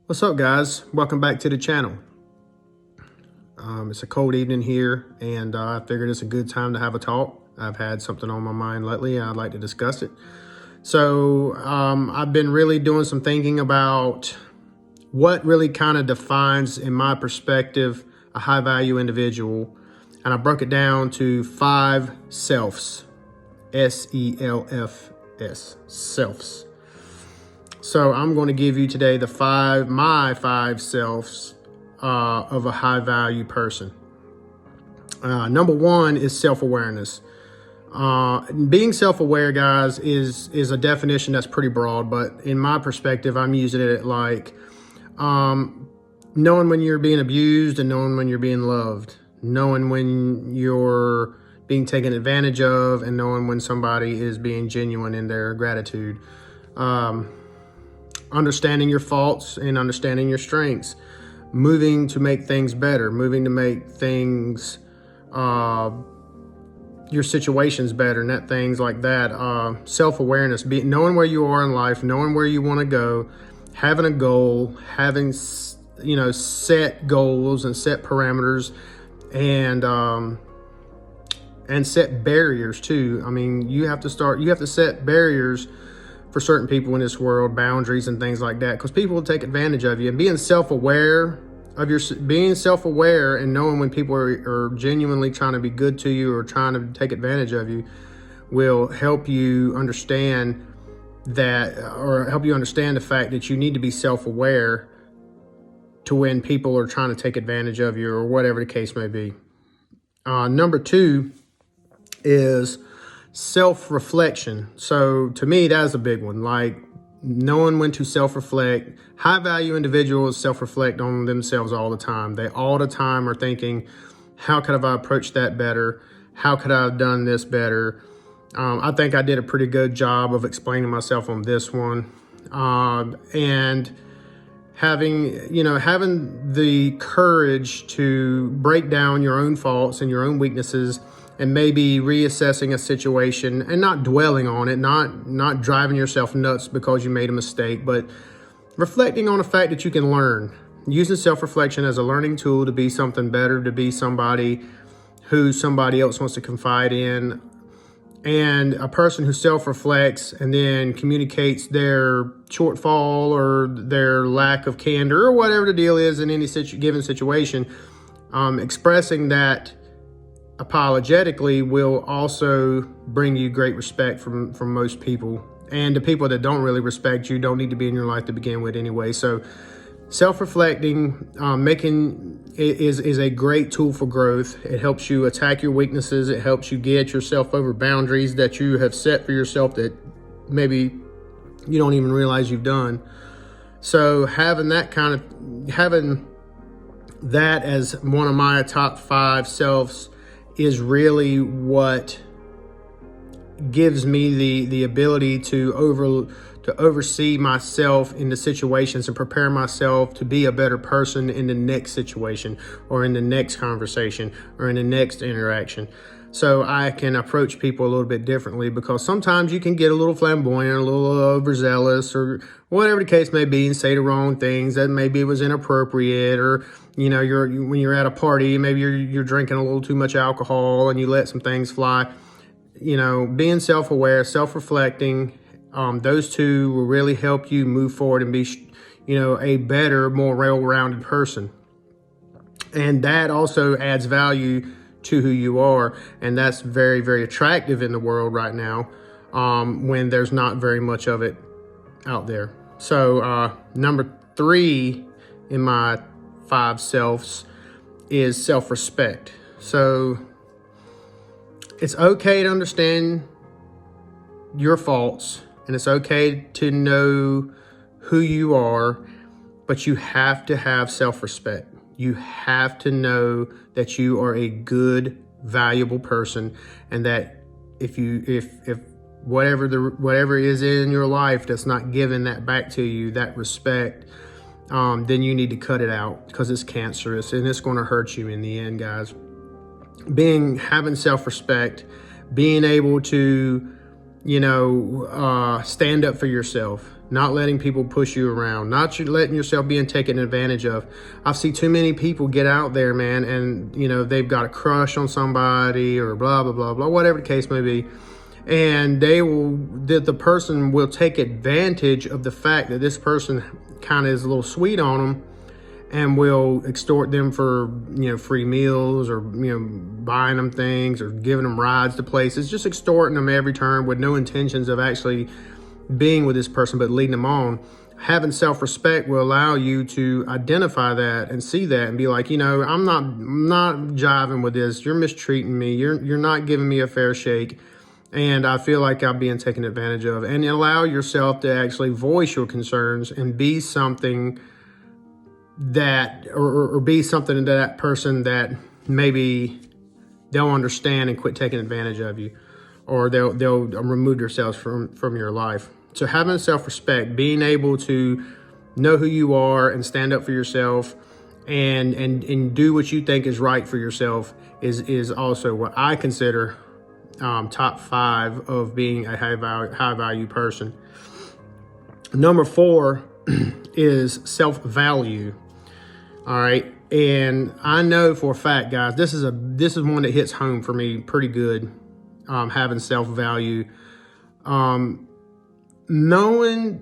What's up, guys? Welcome back to the channel. It's a cold evening here, and I figured it's a good time to have a talk. I've had something on my mind lately, and I'd like to discuss it. So I've been really doing some thinking about what really kind of defines, in my perspective, a high-value individual. And I broke it down to 5 selves, S-E-L-F-S, selves. So I'm going to give you today my five selves of a high value person. Number 1 is self-awareness. Being self-aware, guys, is a definition that's pretty broad, but in my perspective, I'm using it like knowing when you're being abused and knowing when you're being loved, knowing when you're being taken advantage of, and knowing when somebody is being genuine in their gratitude. Understanding your faults and understanding your strengths, moving to make things better, moving to make things, your situations better, and things like that. Self-awareness, knowing where you are in life, knowing where you want to go, having a goal, having, set goals and set parameters, and set barriers too. I mean, you have to set barriers for certain people in this world, boundaries and things like that, because people will take advantage of you. And being self-aware and knowing when people are genuinely trying to be good to you or trying to take advantage of you will help you understand that, or help you understand the fact that you need to be self-aware to when people are trying to take advantage of you or whatever the case may be. Number 2 is self-reflection. So to me, that's a big one. Like knowing when to self-reflect. High value individuals self-reflect on themselves all the time. They all the time are thinking, how could I approach that better? How could I have done this better? I think I did a pretty good job of explaining myself on this one. And having the courage to break down your own faults and your own weaknesses, and maybe reassessing a situation and not dwelling on it, not driving yourself nuts because you made a mistake, but reflecting on the fact that you can learn. Using self-reflection as a learning tool to be something better, to be somebody who somebody else wants to confide in. And a person who self-reflects and then communicates their shortfall or their lack of candor or whatever the deal is in any given situation, expressing that apologetically will also bring you great respect from most people. And the people that don't really respect you don't need to be in your life to begin with anyway. So self-reflecting, is a great tool for growth. It helps you attack your weaknesses. It helps you get yourself over boundaries that you have set for yourself that maybe you don't even realize you've done. So having that as one of my top 5 selves is really what gives me the ability to oversee myself in the situations and prepare myself to be a better person in the next situation or in the next conversation or in the next interaction. So I can approach people a little bit differently, because sometimes you can get a little flamboyant, a little overzealous, or whatever the case may be, and say the wrong things that maybe it was inappropriate, or when you're at a party, maybe you're drinking a little too much alcohol and you let some things fly. Being self-aware, self-reflecting, those two will really help you move forward and be, a better, more well-rounded person. And that also adds value to who you are, and that's very, very attractive in the world right now, when there's not very much of it out there. So number 3 in my 5 selves is self-respect. So it's okay to understand your faults, and it's okay to know who you are, but you have to have self-respect. You have to know that you are a good, valuable person, and that if whatever is in your life that's not giving that back to you, that respect, then you need to cut it out, because it's cancerous and it's going to hurt you in the end, guys. Having self-respect, being able to stand up for yourself, not letting people push you around, not letting yourself being taken advantage of. I see too many people get out there, man, and they've got a crush on somebody or blah blah blah blah, whatever the case may be, and the person will take advantage of the fact that this person kind of is a little sweet on them, and will extort them for free meals, or buying them things, or giving them rides to places, just extorting them every turn with no intentions of actually being with this person, but leading them on. Having self-respect will allow you to identify that and see that and be like, I'm not jiving with this. You're mistreating me. You're not giving me a fair shake, and I feel like I'm being taken advantage of. And allow yourself to actually voice your concerns and be something that, or be something to that person that maybe they'll understand and quit taking advantage of you, or they'll remove themselves from your life. So having self-respect, being able to know who you are and stand up for yourself, and do what you think is right for yourself is also what I consider top 5 of being a high value person. Number 4 is self-value. All right. And I know for a fact, guys, this is one that hits home for me pretty good. Having self-value, I don't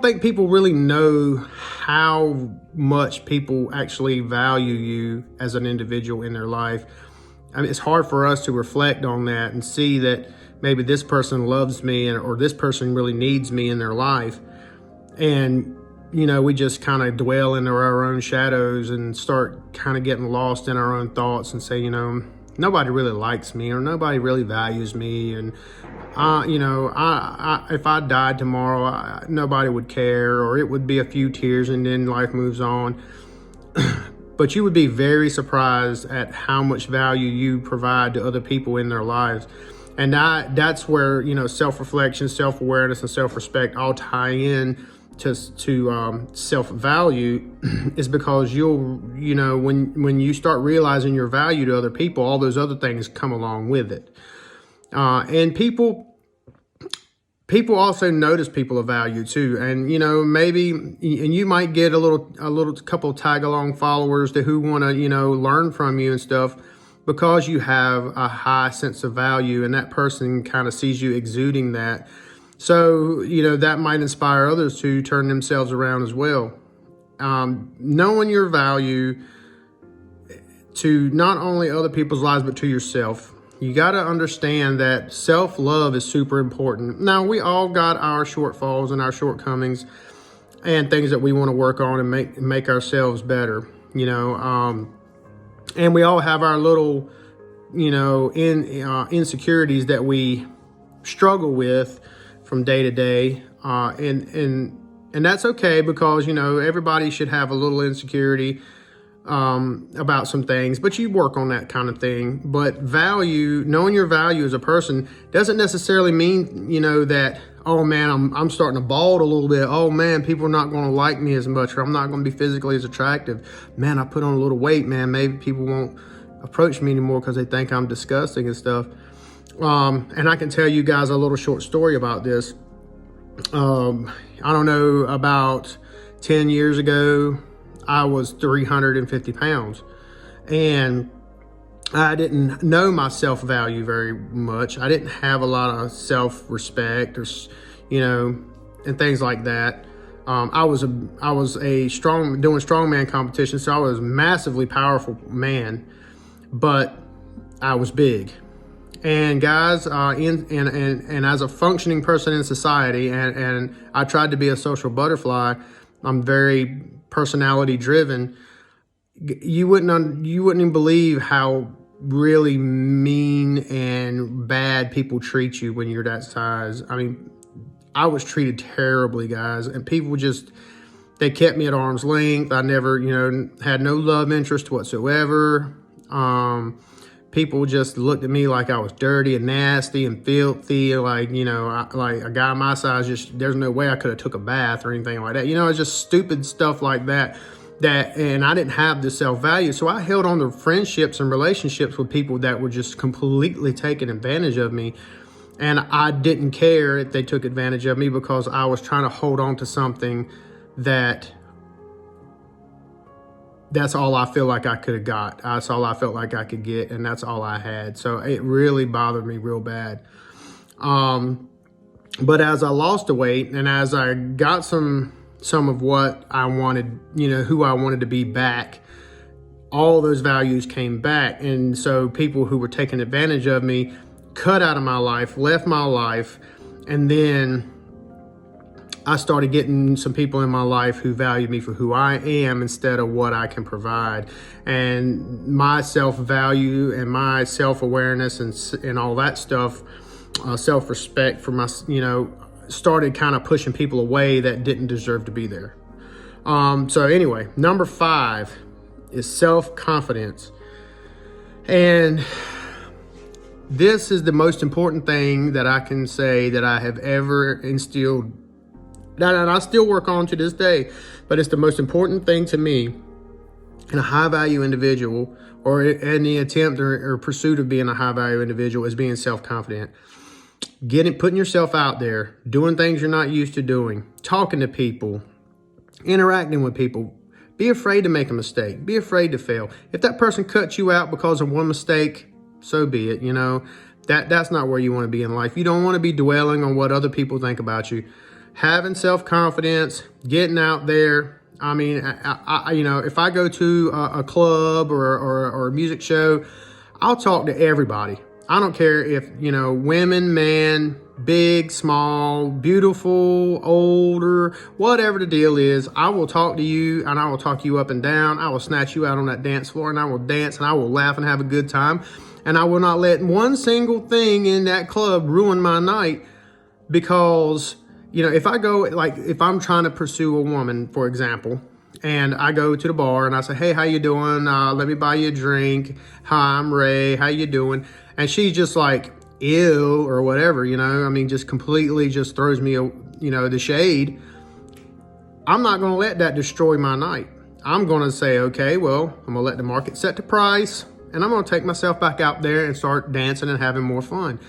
think people really know how much people actually value you as an individual in their life. I mean, it's hard for us to reflect on that and see that maybe this person loves me, or this person really needs me in their life. And, we just kind of dwell into our own shadows and start kind of getting lost in our own thoughts and say, nobody really likes me, or nobody really values me. And, if I died tomorrow, nobody would care, or it would be a few tears and then life moves on. But you would be very surprised at how much value you provide to other people in their lives. And that's where, self-reflection, self-awareness, and self-respect all tie in to self-value, is because when you start realizing your value to other people, all those other things come along with it. And people also notice people of value too. And, maybe, and you might get a little couple tag along followers who want to, learn from you and stuff, because you have a high sense of value, and that person kind of sees you exuding that. So, that might inspire others to turn themselves around as well. Knowing your value to not only other people's lives, but to yourself. You got to understand that self-love is super important. Now, we all got our shortfalls and our shortcomings and things that we want to work on and make ourselves better, and we all have our little, insecurities that we struggle with from day to day. And that's okay, because, everybody should have a little insecurity about some things, but you work on that kind of thing. But knowing your value as a person doesn't necessarily mean, that, oh man, I'm starting to bald a little bit. Oh man, people are not going to like me as much, or I'm not going to be physically as attractive. Man, I put on a little weight, man. Maybe people won't approach me anymore because they think I'm disgusting and stuff. And I can tell you guys a little short story about this. I don't know, about 10 years ago, I was 350 pounds, and I didn't know my self-value very much. I didn't have a lot of self-respect, or, and things like that. I was doing strongman competition, so I was a massively powerful man, but I was big. And guys, and as a functioning person in society, and I tried to be a social butterfly. I'm very personality driven. You wouldn't even believe how really mean and bad people treat you when you're that size. I mean, I was treated terribly, guys, and people they kept me at arm's length. I never, had no love interest whatsoever. People just looked at me like I was dirty and nasty and filthy. Like, like a guy my size, there's no way I could have took a bath or anything like that. It's just stupid stuff like that. And I didn't have the self-value. So I held on to friendships and relationships with people that were just completely taking advantage of me. And I didn't care if they took advantage of me because I was trying to hold on to something that's all I feel like I could have got. That's all I felt like I could get, and that's all I had. So it really bothered me real bad. But as I lost the weight and as I got some of what I wanted, who I wanted to be back, all those values came back. And so people who were taking advantage of me cut out of my life, left my life, and then I started getting some people in my life who valued me for who I am instead of what I can provide. And my self-value and my self-awareness and all that stuff, self-respect for my, started kind of pushing people away that didn't deserve to be there. So anyway, number 5 is self-confidence. And this is the most important thing that I can say that I have ever instilled, and I still work on to this day, but it's the most important thing to me in a high-value individual, or in the attempt or pursuit of being a high-value individual, is being self-confident. Putting yourself out there, doing things you're not used to doing, talking to people, interacting with people. Be afraid to make a mistake. Be afraid to fail. If that person cuts you out because of one mistake, so be it. That's not where you want to be in life. You don't want to be dwelling on what other people think about you. Having self-confidence, getting out there. I mean, if I go to a club or a music show, I'll talk to everybody. I don't care if, women, man, big, small, beautiful, older, whatever the deal is. I will talk to you, and I will talk you up and down. I will snatch you out on that dance floor, and I will dance, and I will laugh and have a good time. And I will not let one single thing in that club ruin my night, because if I'm trying to pursue a woman, for example, and I go to the bar and I say, hey, how you doing? Let me buy you a drink. Hi, I'm Ray. How you doing? And she's just like, ew, or whatever, just completely just throws me, the shade. I'm not going to let that destroy my night. I'm going to say, okay, well, I'm going to let the market set the price, and I'm going to take myself back out there and start dancing and having more fun.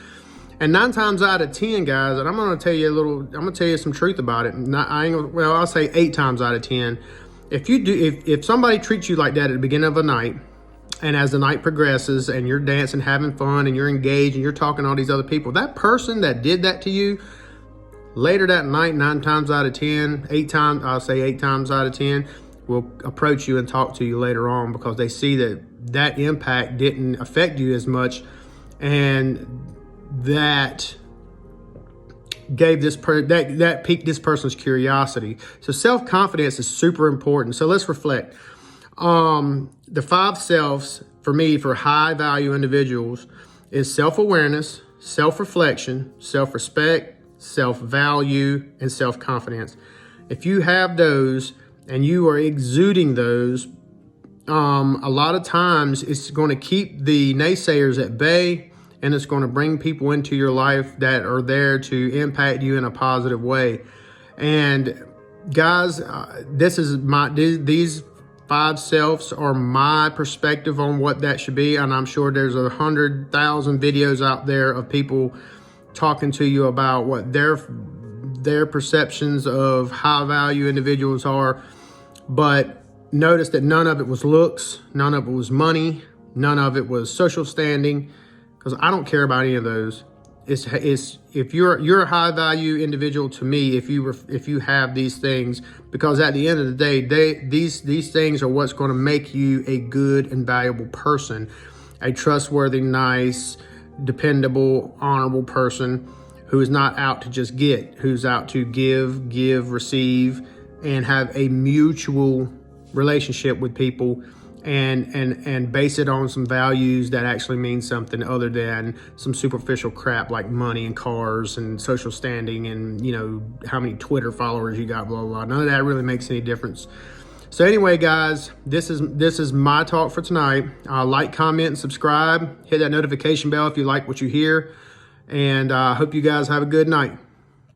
And 9 times out of 10, guys, and I'm going to tell you some truth about it. I'll say 8 times out of 10. If somebody treats you like that at the beginning of a night, and as the night progresses and you're dancing, having fun, and you're engaged and you're talking to all these other people, that person that did that to you later that night, 9 times out of 10, 8 times, I'll say 8 times out of 10, will approach you and talk to you later on, because they see that impact didn't affect you as much, and that gave that piqued this person's curiosity. So self-confidence is super important. So let's reflect. The 5 selves for me, for high value individuals, is self-awareness, self-reflection, self-respect, self-value, and self-confidence. If you have those and you are exuding those, a lot of times it's going to keep the naysayers at bay, and it's going to bring people into your life that are there to impact you in a positive way. And guys, these 5 selves are my perspective on what that should be. And I'm sure there's 100,000 videos out there of people talking to you about what their perceptions of high value individuals are. But notice that none of it was looks, none of it was money, none of it was social standing, because I don't care about any of those. It's if you're a high value individual to me, if you have these things, because at the end of the day, these things are what's going to make you a good and valuable person, a trustworthy, nice, dependable, honorable person who is not out to just get, who's out to give, receive, and have a mutual relationship with people, and base it on some values that actually mean something other than some superficial crap like money and cars and social standing and how many Twitter followers you got, blah blah blah. None of that really makes any difference. So anyway, guys, this is my talk for tonight. Like, comment, and subscribe. Hit that notification bell if you like what you hear, and I hope you guys have a good night.